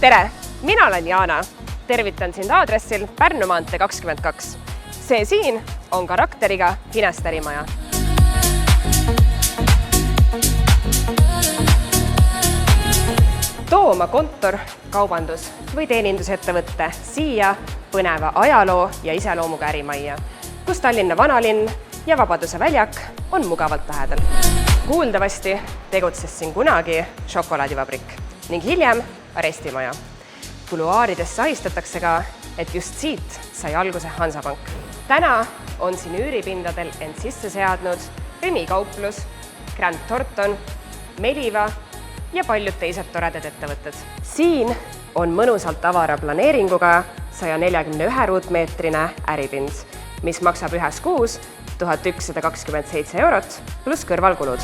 Tere! Mina olen Jaana. Tervitan sind aadressil Pärnu maantee 22. See siin on karakteriga Finest ärimaja. Too oma kontor, kaubandus või teenindusettevõtte siia põneva ajaloo ja iseloomuga ärimajja, kus Tallinna vanalinn ja Vabaduse väljak on mugavalt lähedal. Kuuldavasti tegutses siin kunagi šokolaadivabrik ning hiljem arestimaja. Kuluaarides sahistatakse ka, et just siit sai alguse Hansapank. Täna on siin üüripindadel end sisse seadnud Rimi kauplus, Grand Thornton, Meliva ja paljud teised toredad ettevõtted. Siin on mõnusalt avara planeeringuga 141 ruutmeetrine äripind, mis maksab ühes kuus 1127 eurot pluss kõrvalkulud.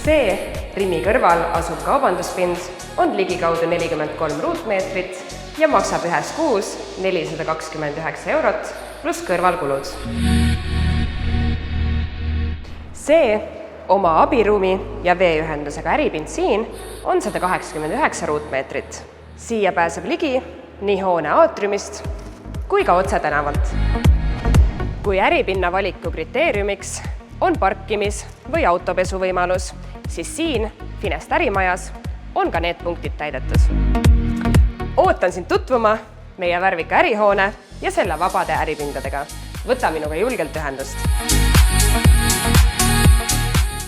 See Rimi kõrval asuv kaubanduspind on ligikaudu 43 ruutmeetrit ja maksab ühes kuus 429 eurot pluss kõrvalkulud. See oma abiruumi ja veeühendusega äripind siin on 189 ruutmeetrit. Siia pääseb ligi nii hoone aatriumist kui ka otse tänavalt. Kui äripinna valiku kriteeriumiks on parkimis- või autopesu võimalus, siis siin Finest ärimajas on ka need punktid täidetud. Ootan sind tutvuma meie värvika ärihoone ja selle vabade äripindadega. Võta minuga julgelt ühendust!